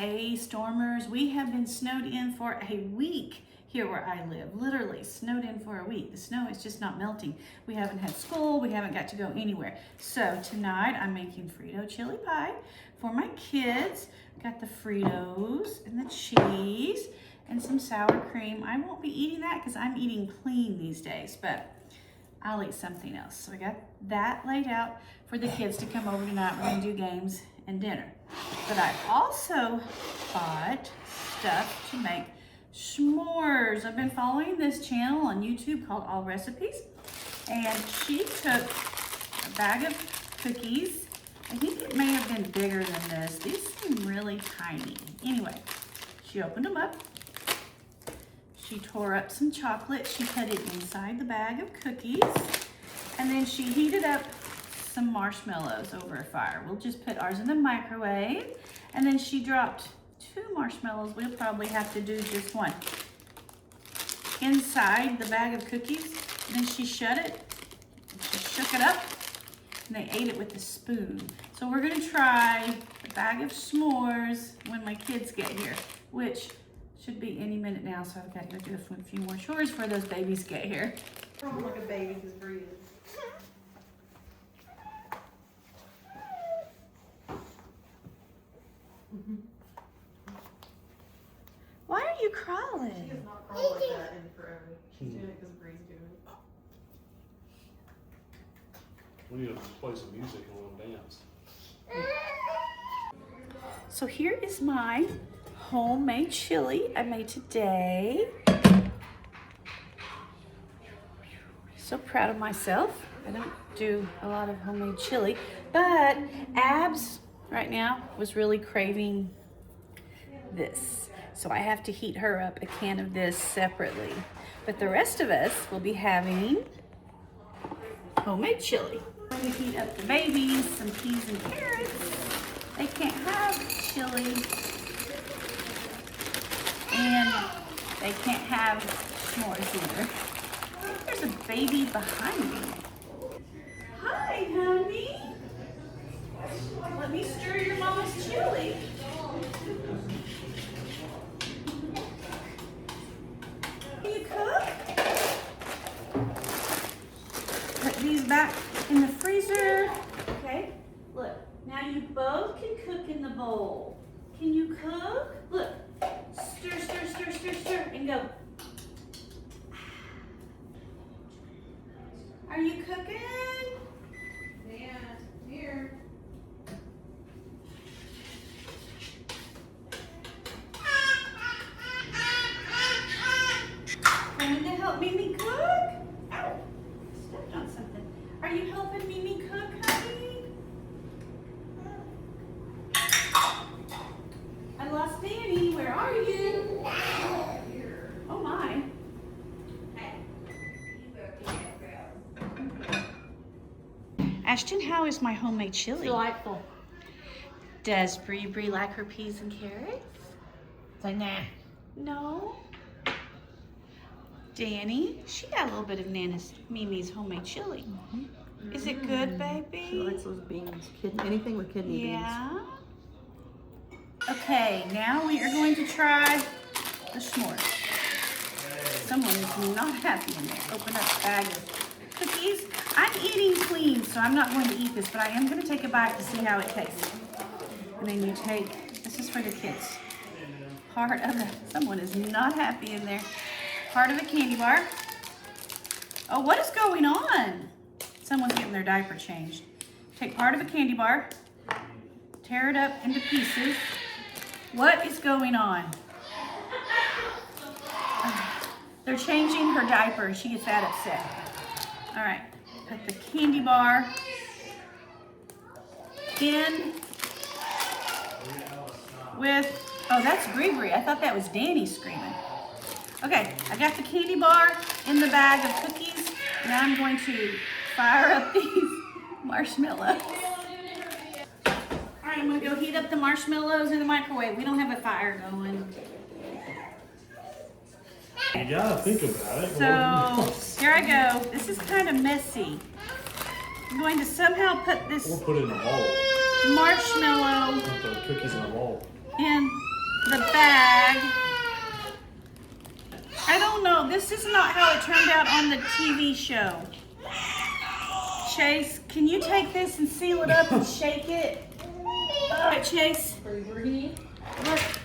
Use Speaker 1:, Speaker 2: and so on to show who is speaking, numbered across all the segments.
Speaker 1: Hey, Stormers, we have been snowed in for a week here where I live. Literally snowed in for a week. The snow is just not melting. We haven't had school. We haven't got to go anywhere. So tonight I'm making Frito chili pie for my kids. Got the Fritos and the cheese and some sour cream. I won't be eating that because I'm eating clean these days, but I'll eat something else. So I got that laid out for the kids to come over tonight. We're gonna do games and dinner. But I also bought stuff to make s'mores. I've been following this channel on YouTube called All Recipes, and she took a bag of cookies. I think it may have been bigger than this. These seem really tiny. Anyway, she opened them up. She tore up some chocolate. She put it inside the bag of cookies, and then she heated up some marshmallows over a fire. We'll just put ours in the microwave, and then she dropped 2 marshmallows. We'll probably have to do just one inside the bag of cookies. And then she shut it, she shook it up, and they ate it with a spoon. So we're gonna try a bag of s'mores when my kids get here, which should be any minute now. So I've got to go do a few more chores before those babies get here.
Speaker 2: Like a baby who's breathing.
Speaker 1: Why are you crawling?
Speaker 2: She has not crawled like that in forever. She's doing it because Bree's doing it.
Speaker 3: We need to play some music and we'll dance.
Speaker 1: So here is my homemade chili I made today. So proud of myself. I don't do a lot of homemade chili, but Abs right now was really craving this. So I have to heat her up a can of this separately. But the rest of us will be having homemade chili. I'm going to heat up the babies some peas and carrots. They can't have chili. And they can't have s'mores either. I think there's a baby behind me. Hi, honey. Let me stir your mama's chili. Can you cook? Put these back in the freezer. Okay, look. Now you both can cook in the bowl. Can you cook? Look. Stir, stir, stir, stir, stir, and go. Are you cooking?
Speaker 2: Yeah, here.
Speaker 1: Coming to help Mimi cook? Ow, stepped on something. Are you helping Mimi cook, honey? I lost Danny. Where are you? Oh my. Ashton, how is my homemade chili?
Speaker 2: Delightful.
Speaker 1: Does Bree like her peas and carrots?
Speaker 2: Say nah.
Speaker 1: No. Danny, she got a little bit of Nana's Mimi's homemade chili. Is it good, baby?
Speaker 2: She likes those beans. Anything with kidney beans.
Speaker 1: Yeah. Okay, now we are going to try the s'mores. Someone is not happy in there. Open up a bag of cookies. I'm eating clean, so I'm not going to eat this, but I am going to take a bite to see how it tastes. And then you take, this is for the kids. Part of the, someone is not happy in there. Part of a candy bar. Oh, what is going on? Someone's getting their diaper changed. Take part of a candy bar, tear it up into pieces. What is going on? They're changing her diaper and she gets that upset. All right, put the candy bar in with, oh, that's Bree. I thought that was Danny screaming. Okay, I got the candy bar in the bag of cookies. Now I'm going to fire up these marshmallows. All right, I'm gonna go heat up the marshmallows in the microwave. We don't have a fire going.
Speaker 3: You gotta think about it.
Speaker 1: So here I go. This is kind of messy. I'm going to somehow put this
Speaker 3: We'll put it in a bowl.
Speaker 1: marshmallow
Speaker 3: Put the cookies in a bowl.
Speaker 1: in the bag. I don't know. This is not how it turned out on the TV show. Chase, can you take this and seal it up and shake it? All right, Chase. What?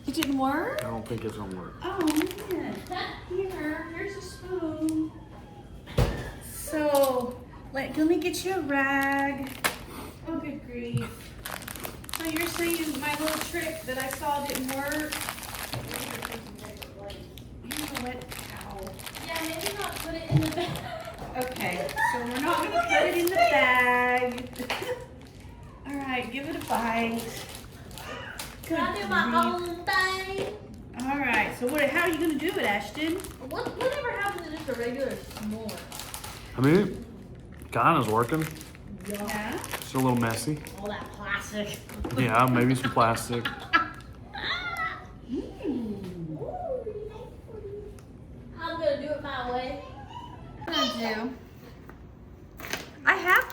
Speaker 1: It didn't work?
Speaker 3: I don't think it's gonna work.
Speaker 1: Oh, man. Here's a spoon. So, let me get you a rag. Oh, good grief. So you're saying my little trick that I saw didn't work? Here's a wet towel.
Speaker 4: Yeah, maybe not put it in the bag.
Speaker 1: Okay, so we're not going to put it in the bag. All right, give it a bite. Good
Speaker 4: I do my
Speaker 1: grief.
Speaker 4: own thing.
Speaker 1: All right, so how are you going to do it, Ashton?
Speaker 4: Whatever happens to just a regular s'more?
Speaker 3: I mean, it kind of is working.
Speaker 1: Yeah.
Speaker 3: It's a little messy.
Speaker 4: All that plastic.
Speaker 3: Yeah, maybe some plastic.
Speaker 4: I'm gonna do it my way.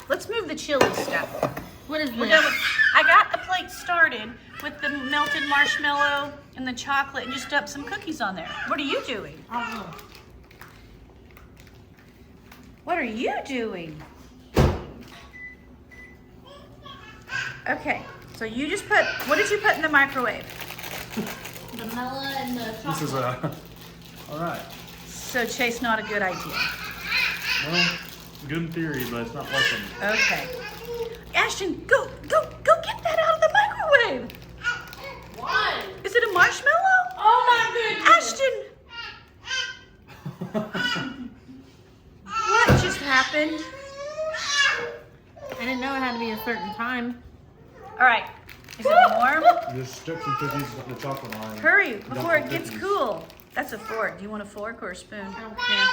Speaker 1: Let's move the chili stuff.
Speaker 4: What is
Speaker 1: We're done with, I got the plate started with the melted marshmallow and the chocolate and just dumped some cookies on there. What are you doing? What are you doing? Okay, so you just what did you put in the microwave?
Speaker 4: The melon and the chocolate.
Speaker 3: This is all right.
Speaker 1: So Chase, not a good idea.
Speaker 3: Well, good in theory, but it's not working.
Speaker 1: Okay. Ashton, go get that out of the microwave.
Speaker 4: Why?
Speaker 1: Is it a marshmallow?
Speaker 4: Oh my goodness.
Speaker 1: Ashton, what just happened?
Speaker 4: I didn't know it had to be a certain time.
Speaker 1: All right, is it warm?
Speaker 3: Just stick some cookies in the chocolate line.
Speaker 1: Hurry,
Speaker 3: Dump
Speaker 1: before
Speaker 3: the
Speaker 1: it gets
Speaker 3: cookies.
Speaker 1: cool. That's a fork. Do you want a fork or a spoon?
Speaker 4: I don't care.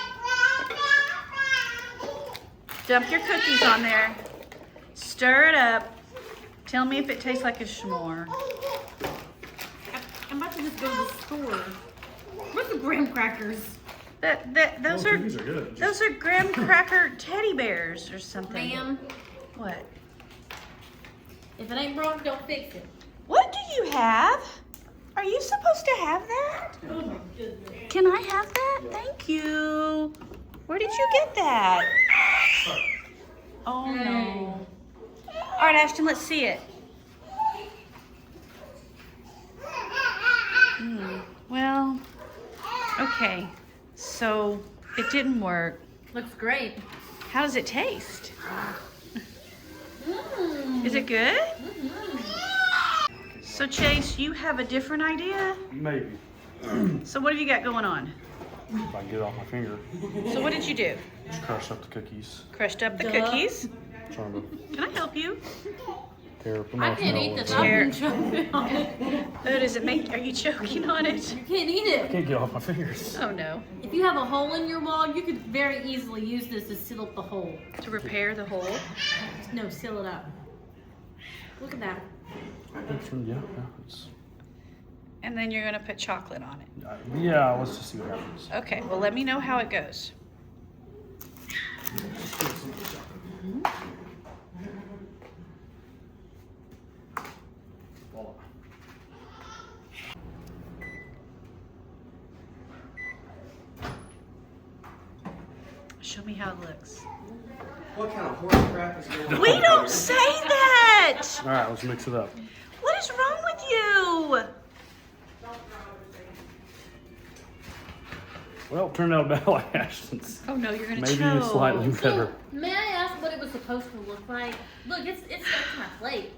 Speaker 1: Dump your cookies on there. Stir it up. Tell me if it tastes like a s'more.
Speaker 4: I'm about to just go to the store. Where's the graham crackers?
Speaker 1: Those
Speaker 3: Oh,
Speaker 1: are
Speaker 3: cookies are good.
Speaker 1: those are graham cracker teddy bears or something.
Speaker 4: Ma'am,
Speaker 1: What?
Speaker 4: if it ain't broke, don't fix it.
Speaker 1: What do you have? Are you supposed to have that?
Speaker 4: Oh my goodness.
Speaker 1: Can I have that? Thank you. Where did you get that? Oh no. All right, Ashton, let's see it. Well, okay. So it didn't work.
Speaker 4: Looks great.
Speaker 1: How does it taste? Is it good? So Chase, you have a different idea?
Speaker 3: Maybe.
Speaker 1: So what have you got going on?
Speaker 3: If I can get it off my finger.
Speaker 1: So what did you do?
Speaker 3: Just crush up the cookies.
Speaker 1: Crushed up the
Speaker 4: Duh.
Speaker 1: cookies.
Speaker 3: Trying to
Speaker 1: Can I help you?
Speaker 3: tear up the
Speaker 4: I can't eat this.
Speaker 3: marshmallow.
Speaker 4: I've been choking on it.
Speaker 1: Oh, does it make, are you choking on it?
Speaker 4: You can't eat
Speaker 3: I
Speaker 4: it.
Speaker 3: can't get it off my fingers.
Speaker 1: Oh no.
Speaker 4: If you have a hole in your wall, you could very easily use this to seal up the hole.
Speaker 1: To repair the hole?
Speaker 4: No, seal it up. Look at that.
Speaker 3: Yeah, it's,
Speaker 1: And then you're gonna put chocolate on it.
Speaker 3: yeah, let's just see what happens.
Speaker 1: Okay, well let me know how it goes.
Speaker 3: Voila.
Speaker 1: Show me how it looks.
Speaker 5: What kind of horse crap is going on?
Speaker 1: We don't say that!
Speaker 3: All right, let's mix it up.
Speaker 1: What is wrong with you?
Speaker 3: Well, it turned out about like Ashton's.
Speaker 1: Oh no, you're gonna
Speaker 3: Maybe
Speaker 1: choke.
Speaker 3: it's slightly better.
Speaker 4: May I ask what it was supposed to look like? Look, it's stuck to my plate.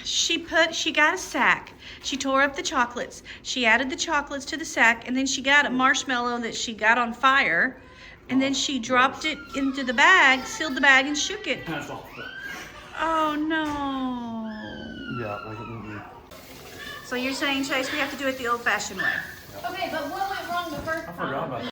Speaker 1: She got a sack. She tore up the chocolates. She added the chocolates to the sack, and then she got a marshmallow that she got on fire, and then she dropped it into the bag, sealed the bag, and shook it.
Speaker 3: That's awful.
Speaker 1: Oh no.
Speaker 3: Yeah, like it.
Speaker 1: So you're saying, Chase, we have to do it the old-fashioned way?
Speaker 4: Okay, but what went wrong the first
Speaker 3: I
Speaker 4: time?
Speaker 3: forgot about that.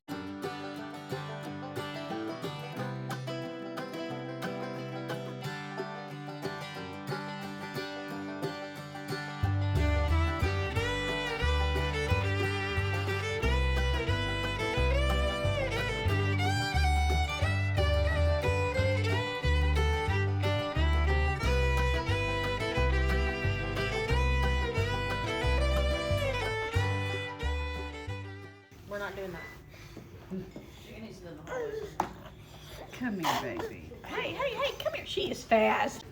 Speaker 2: doing that.
Speaker 1: Come here, baby. Hey, hey, hey, come here. She is fast.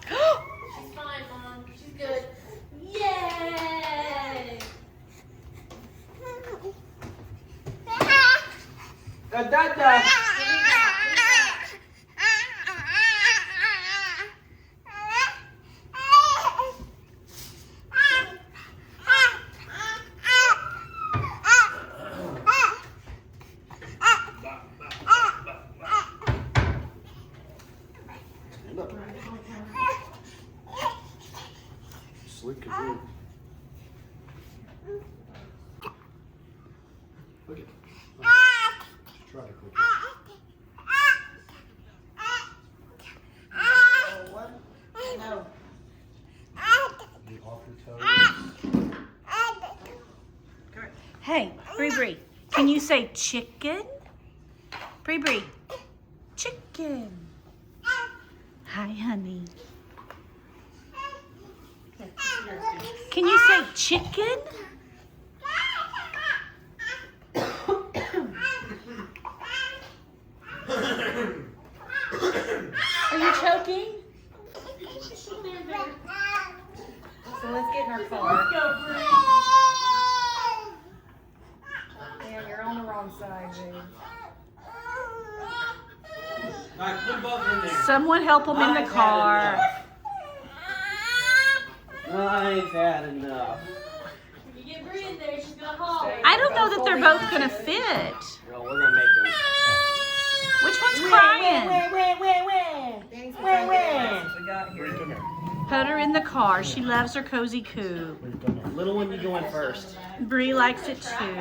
Speaker 4: She's fine, Mom. She's good. Yay!
Speaker 5: Dada.
Speaker 3: Sleep could do. Look at. Try to click it.
Speaker 2: No.
Speaker 3: You off your toes.
Speaker 1: Hey, Bree Bree, can you say chicken? Bree Bree, chicken. Hi, honey. Can you say chicken? Are you choking?
Speaker 2: So let's get in our car. Yeah, you're on the wrong side, babe.
Speaker 5: Alright, put both in there.
Speaker 1: Someone help them in the car.
Speaker 5: I've had enough.
Speaker 4: If you get Bree in there, she's gonna haul.
Speaker 1: I don't know that they're both gonna fit.
Speaker 5: Well, we're gonna make them.
Speaker 1: Which one's crying?
Speaker 2: Danny's trying to get us since we got
Speaker 3: Bree,
Speaker 2: here.
Speaker 3: come here.
Speaker 1: Put her in the car. She loves her cozy coop.
Speaker 3: Bree, come here.
Speaker 5: Little one, you go in first.
Speaker 1: Bree likes it too.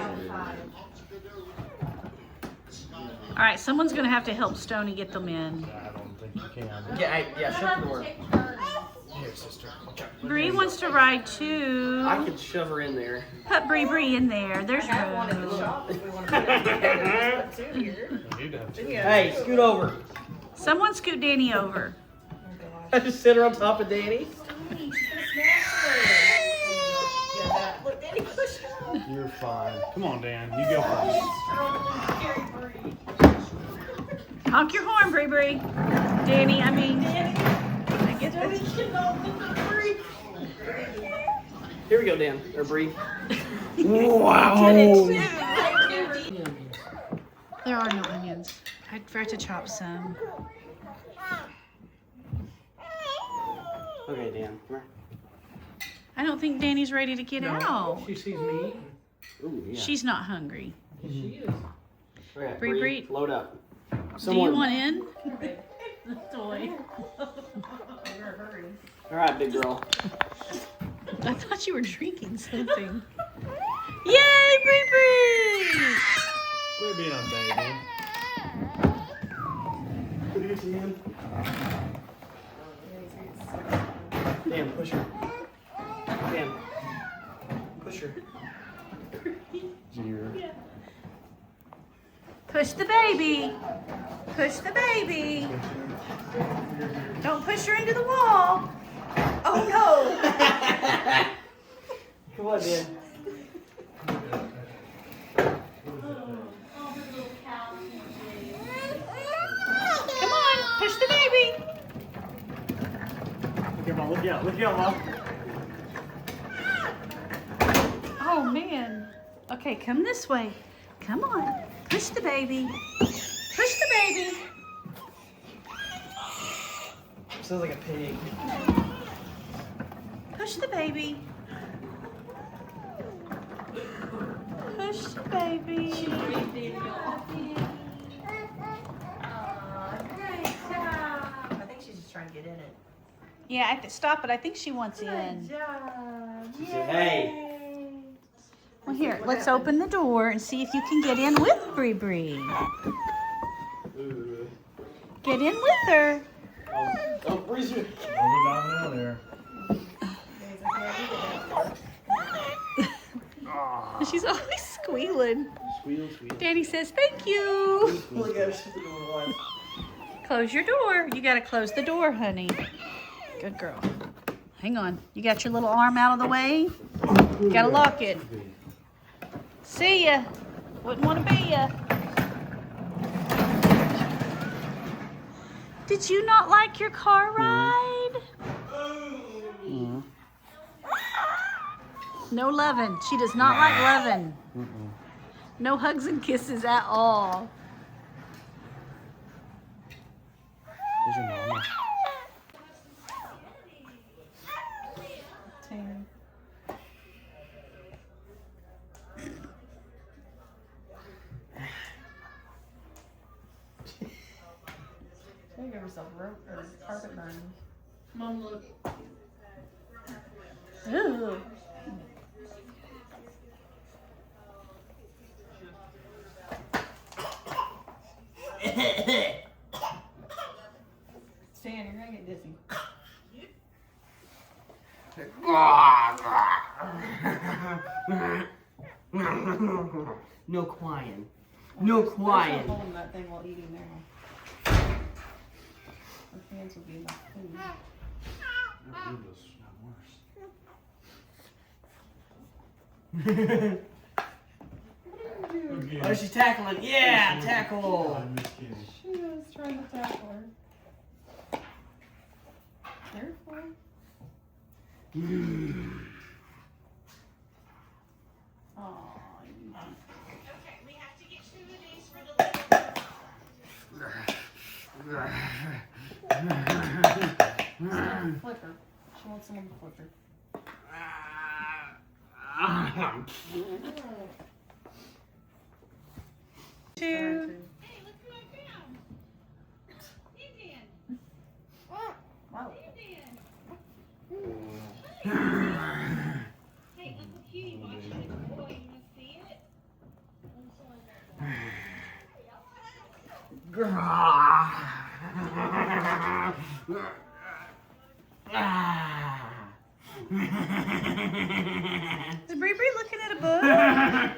Speaker 1: All right, someone's gonna have to help Stoney get them in.
Speaker 3: I don't think you can.
Speaker 5: Yeah, shut the door.
Speaker 3: Here, sister. Watch out.
Speaker 1: Bree wants to ride too.
Speaker 5: I could shove her in there.
Speaker 1: Put Bree in there. There's
Speaker 2: I have one in the
Speaker 1: room.
Speaker 2: shop if we want to put it together. Just put two here.
Speaker 3: You need to have two.
Speaker 5: Hey, scoot over.
Speaker 1: Someone scoot Danny over.
Speaker 2: Oh,
Speaker 5: I just sit her on top of Danny.
Speaker 2: gosh. Yeah, that. Look, Danny pushed her.
Speaker 3: You're fine. Come on, Dan. You go first.
Speaker 1: Honk your horn, Bree. Danny, I mean. I get this.
Speaker 5: Here we go, Dan. Or Bree.
Speaker 3: Wow.
Speaker 1: There are no onions. I forgot to chop some.
Speaker 5: Okay, Dan. Come here.
Speaker 1: I don't think Danny's ready to get out.
Speaker 5: She sees me. Ooh, yeah.
Speaker 1: She's not hungry.
Speaker 5: She is. Okay,
Speaker 1: Bree,
Speaker 5: Bree,
Speaker 1: Bree.
Speaker 5: load up.
Speaker 1: Do you want in?
Speaker 4: Toy.
Speaker 5: All right, big girl.
Speaker 1: I thought you were drinking something. Yay, Bree!
Speaker 3: We're being on baby.
Speaker 5: Dan, push her. Dan, push her.
Speaker 3: Dear.
Speaker 1: Push the baby. Push the baby. Don't push her into the wall. Oh no.
Speaker 5: Come on, Dan.
Speaker 1: Come on, push the baby.
Speaker 3: Come on, look out, Mom.
Speaker 1: Oh man. Okay, come this way. Come on. Push the baby. Push the baby.
Speaker 5: Sounds like a pig.
Speaker 1: Push the baby. Push the baby.
Speaker 2: I think she's just trying to get in it.
Speaker 1: Yeah, I have to stop it. I think she wants in.
Speaker 2: job.
Speaker 5: She said, hey.
Speaker 1: Well, here, let's open the door and see if you can get in with Bree.
Speaker 5: Ooh.
Speaker 1: Get in with her.
Speaker 5: Oh, Bree's here.
Speaker 3: Down there.
Speaker 1: She's always squealing.
Speaker 5: Squeal, squeal.
Speaker 1: Daddy says, thank you.
Speaker 5: Look at her. She's the one.
Speaker 1: Close your door. You got to close the door, honey. Good girl. Hang on. You got your little arm out of the way? Got to lock it. See ya. Wouldn't want to be ya. Did you not like your car ride?
Speaker 5: Mm-hmm.
Speaker 1: No loving. She does not like loving. No hugs and kisses at all.
Speaker 5: There's your mama.
Speaker 2: Tan. She gave herself rope or carpet burn.
Speaker 4: Mom, look.
Speaker 1: Ooh.
Speaker 2: Stan, you're gonna get dizzy.
Speaker 5: No crying. No
Speaker 2: There's
Speaker 5: crying.
Speaker 2: no holding that thing while eating now. Her hands will be in the food.
Speaker 5: Oh, she's tackling. Yeah, tackle.
Speaker 2: She was trying to tackle her. Careful. Aw, you
Speaker 1: Okay, we have to get smoothies for the
Speaker 2: flicker. She wants someone to flicker.
Speaker 1: Two.
Speaker 2: Hey,
Speaker 1: look who I found. Indian.
Speaker 2: wow.
Speaker 1: Indian. Hey, Uncle Cutie watching this boy. You want to see it? Is Bree Bree looking at a book?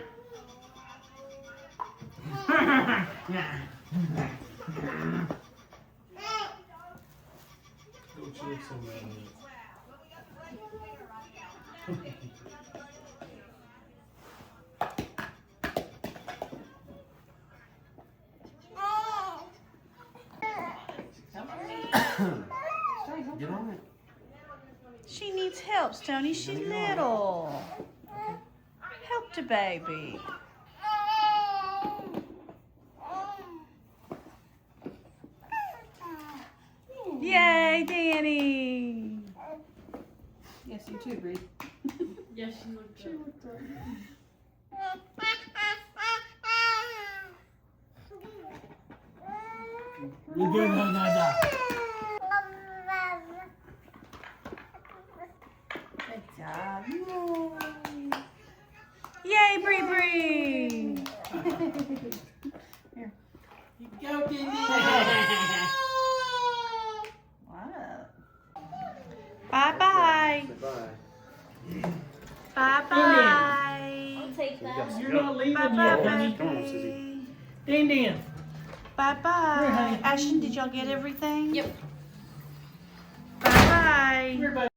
Speaker 5: Get on it.
Speaker 1: She needs help, Stoney. She's little. Help the baby. Yay, Danny.
Speaker 2: Yes, you too, Bree.
Speaker 4: Yeah, she looked
Speaker 2: She
Speaker 4: good.
Speaker 2: looked up. Good job.
Speaker 1: Yay, Bree Bree.
Speaker 2: Here.
Speaker 5: Go, Diddy.
Speaker 2: Wow.
Speaker 1: Bye-bye.
Speaker 5: Bye.
Speaker 1: Bye-bye.
Speaker 4: I'll take that.
Speaker 3: You're not leaving
Speaker 1: Bye-bye,
Speaker 3: yet.
Speaker 1: baby.
Speaker 3: Dan Dan.
Speaker 1: Bye-bye. Ashton, did y'all get everything?
Speaker 4: Yep.
Speaker 1: Bye-bye.
Speaker 3: Here, buddy.